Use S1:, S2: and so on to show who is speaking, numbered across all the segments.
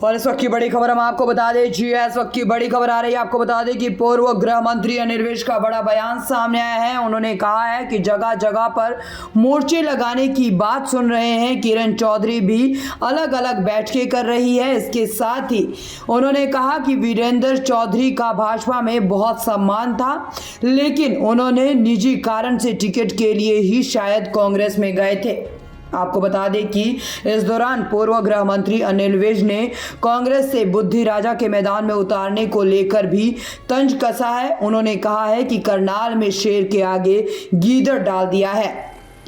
S1: और इस वक्त की बड़ी खबर हम आपको बता दें। जी इस वक्त की बड़ी खबर आ रही है, आपको बता दें कि पूर्व गृह मंत्री अनिल का बड़ा बयान सामने आया है। उन्होंने कहा है कि जगह जगह पर मोर्चे लगाने की बात सुन रहे हैं। किरण चौधरी भी अलग अलग बैठकें कर रही है। इसके साथ ही उन्होंने कहा कि वीरेंद्र चौधरी का भाजपा में बहुत सम्मान था, लेकिन उन्होंने निजी कारण से टिकट के लिए ही शायद कांग्रेस में गए थे। आपको बता दें कि इस दौरान पूर्व गृह मंत्री अनिल विज ने कांग्रेस से बुद्धि राजा के मैदान में उतारने को लेकर भी तंज कसा है। उन्होंने कहा है कि करनाल में शेर के आगे गीदड़ डाल दिया है।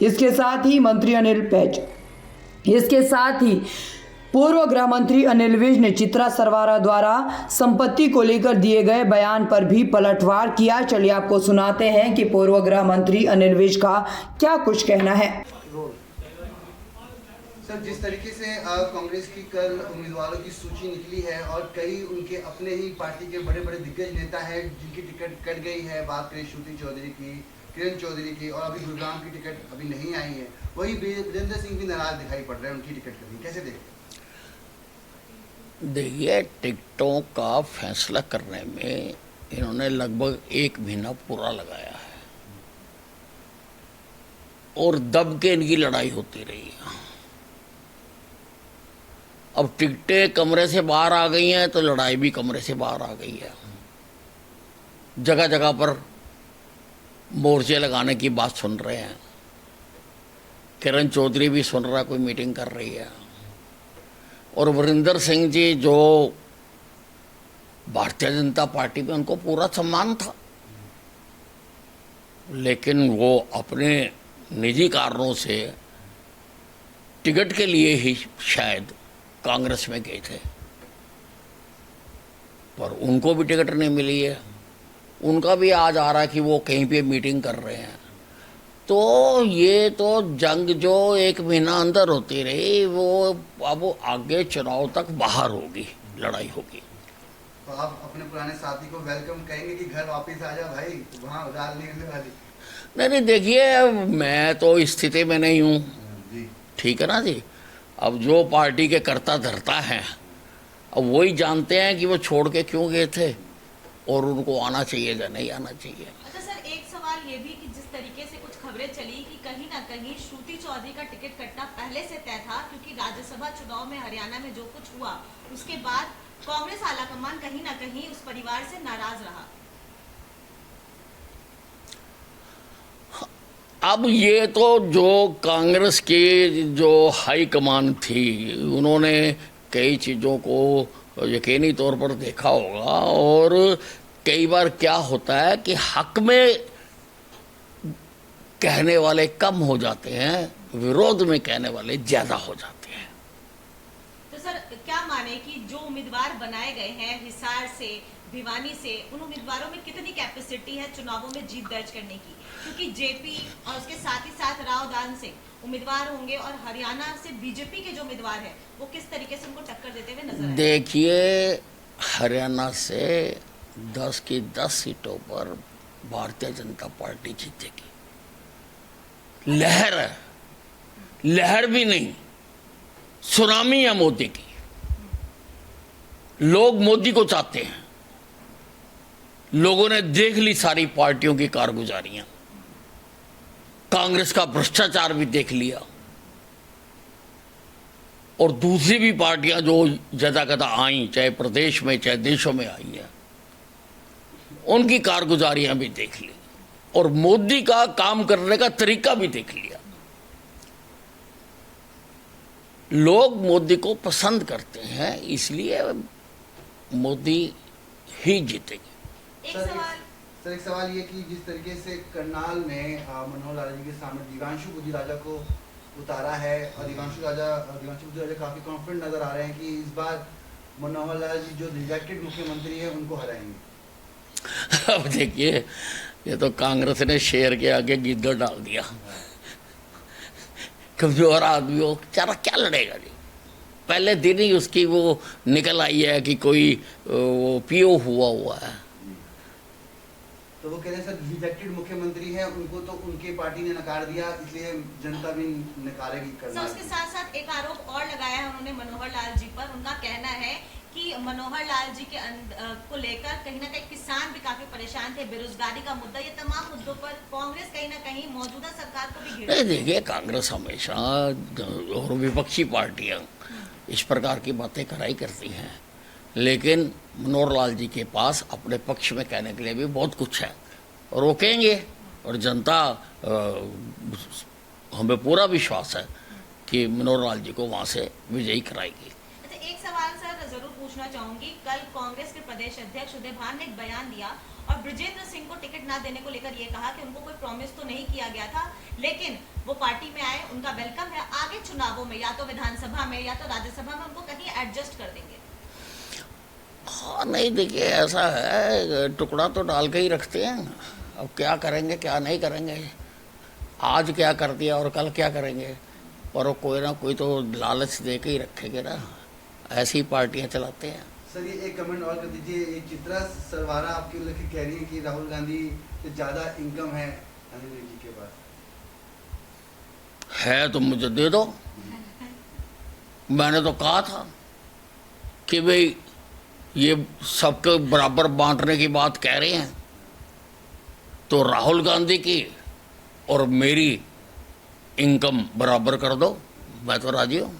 S1: इसके साथ ही पूर्व गृह मंत्री अनिल विज ने चित्रा सरवारा द्वारा संपत्ति को लेकर दिए गए बयान पर भी पलटवार किया। चलिए आपको सुनाते हैं कि पूर्व गृह मंत्री अनिल विज का क्या कुछ कहना है।
S2: सर, जिस तरीके से कांग्रेस की कल उम्मीदवारों की सूची निकली है और कई उनके अपने ही पार्टी के बड़े बड़े दिग्गज नेता हैं जिनकी टिकट कट गई है, बात करें श्रुति चौधरी की, किरण चौधरी की, और अभी गुरुग्राम की टिकट अभी नहीं आई है, वही वीरेंद्र सिंह भी नाराज दिखाई पड़ रहे हैं उनकी टिकट कभी, कैसे देखते हैं?
S3: देखिए, टिकटों का फैसला करने में इन्होंने लगभग 1 महीना पूरा लगाया है और दब के इनकी लड़ाई होती रही है। अब टिकटें कमरे से बाहर आ गई हैं तो लड़ाई भी कमरे से बाहर आ गई है। जगह जगह पर मोर्चे लगाने की बात सुन रहे हैं। किरण चौधरी भी सुन रहा, कोई मीटिंग कर रही है। और वीरेंद्र सिंह जी जो भारतीय जनता पार्टी में, उनको पूरा सम्मान था, लेकिन वो अपने निजी कारणों से टिकट के लिए ही शायद कांग्रेस में गए थे, पर उनको भी टिकट नहीं मिली है। उनका भी आज आ रहा है कि वो कहीं पे मीटिंग कर रहे हैं। तो ये तो जंग जो 1 महीना अंदर होती रही, वो अब आगे चुनाव तक बाहर होगी, लड़ाई होगी।
S2: तो आप अपने पुराने साथी को वेलकम कहेंगे कि घर वापस आ जा भाई, वहाँ दाल नहीं मिलने वाली?
S3: नहीं, देखिए, मैं तो इस स्थिति में नहीं हूँ, ठीक है ना जी। अब जो पार्टी के कर्ता धर्ता हैं, अब वही जानते हैं कि वो छोड़ के क्यों गए थे और उनको आना चाहिए या नहीं आना चाहिए।
S4: अच्छा सर, एक सवाल ये भी कि जिस तरीके से कुछ खबरें चली कि कहीं ना कहीं श्रुति चौधरी का टिकट कटना पहले से तय था, क्योंकि राज्यसभा चुनाव में हरियाणा में जो कुछ हुआ उसके बाद कांग्रेस आलाकमान कहीं ना कहीं उस परिवार से नाराज रहा।
S3: अब ये तो जो कांग्रेस की जो हाई कमान थी, उन्होंने कई चीज़ों को यकीनी तौर पर देखा होगा। और कई बार क्या होता है कि हक में कहने वाले कम हो जाते हैं, विरोध में कहने वाले ज़्यादा हो जाते हैं।
S4: तो सर, क्या माने कि जो उम्मीदवार बनाए गए हैं हिसार से, भिवानी से, उन उम्मीदवारों में कितनी कैपेसिटी है चुनावों में जीत दर्ज करने की? क्योंकि जेपी और उसके साथ ही साथ रावदान से उम्मीदवार होंगे और हरियाणा से बीजेपी के जो उम्मीदवार हैं वो किस तरीके से उनको टक्कर देते हुए नजर आए?
S3: देखिए, हरियाणा से 10 की 10 सीटों पर भारतीय जनता पार्टी जीतेगी। लहर है, लहर भी नहीं, सुनामी है मोदी की। लोग मोदी को चाहते हैं। लोगों ने देख ली सारी पार्टियों की कारगुजारियां, कांग्रेस का भ्रष्टाचार भी देख लिया, और दूसरी भी पार्टियां जो जदाकदा आई, चाहे प्रदेश में चाहे देशों में आई हैं, उनकी कारगुजारियां भी देख ली और मोदी का काम करने का तरीका भी देख लिया। लोग मोदी को पसंद करते हैं, इसलिए मोदी ही जीतेगी।
S2: एक सवाल ये कि जिस तरीके से करनाल में मनोहर लाल जी के सामने दिव्यांशु बुद्धि राजा को उतारा है और दिव्यांशु बुद्धि राजा काफी कॉन्फिडेंट नजर आ रहे हैं कि इस बार मनोहर लाल जी जो रिजेक्टेड मुख्यमंत्री है उनको हराएंगे।
S3: अब देखिए, ये तो कांग्रेस ने शेर के आगे गीदड़ डाल दिया। कमजोर आदमी हो, बेचारा क्या लड़ेगा जी। पहले दिन ही उसकी वो निकल आई है कि कोई वो पीओ हुआ है।
S2: तो वो कह रहे हैं सर रिजेक्टेड मुख्यमंत्री है, उनको तो उनके पार्टी ने नकार दिया, इसलिए जनता भी नकारेगी
S4: सर
S2: करना।
S4: उसके साथ साथ एक आरोप और लगाया है उन्होंने मनोहर लाल जी पर। उनका कहना है कि मनोहर लाल जी के को लेकर कहीं ना कहीं किसान भी काफी परेशान थे, बेरोजगारी का मुद्दा, ये तमाम मुद्दों पर कांग्रेस कहीं ना कहीं मौजूदा सरकार को भी घेर।
S3: नहीं देखिए, कांग्रेस हमेशा और विपक्षी पार्टियां इस प्रकार की बातें कराई करती हैं, लेकिन मनोहर लाल जी के पास अपने पक्ष में कहने के लिए भी बहुत कुछ है, रोकेंगे और जनता हमें पूरा विश्वास है कि मनोहर लाल जी को वहाँ से विजयी कराएगी।
S4: अच्छा, एक सवाल सर जरूर पूछना चाहूंगी। कल कांग्रेस के प्रदेश अध्यक्ष उदय भान ने एक बयान दिया और ब्रजेंद्र सिंह को टिकट ना देने को लेकर ये कहा कि उनको कोई प्रॉमिस तो नहीं किया गया था, लेकिन वो पार्टी में आए, उनका वेलकम है, आगे चुनावों में या तो विधानसभा में या तो राज्यसभा में उनको कहीं एडजस्ट कर देंगे।
S3: हाँ नहीं देखिए, ऐसा है, टुकड़ा तो डाल के ही रखते हैं, अब क्या करेंगे क्या नहीं करेंगे, आज क्या कर दिया और कल क्या करेंगे, पर वो कोई ना कोई तो लालच दे के ही रखेंगे ना, ऐसी पार्टियां चलाते हैं।
S2: सर ये एक कमेंट और कर दीजिए, ये चित्रा सरवारा आपके लेके कह रही है कि राहुल गांधी से ज्यादा इनकम है अनिल जी के पास।
S3: है तो मुझे दे दो, मैंने तो कहा था कि भाई ये सबके बराबर बांटने की बात कह रहे हैं, तो राहुल गांधी की और मेरी इनकम बराबर कर दो, मैं तो राजी हूँ।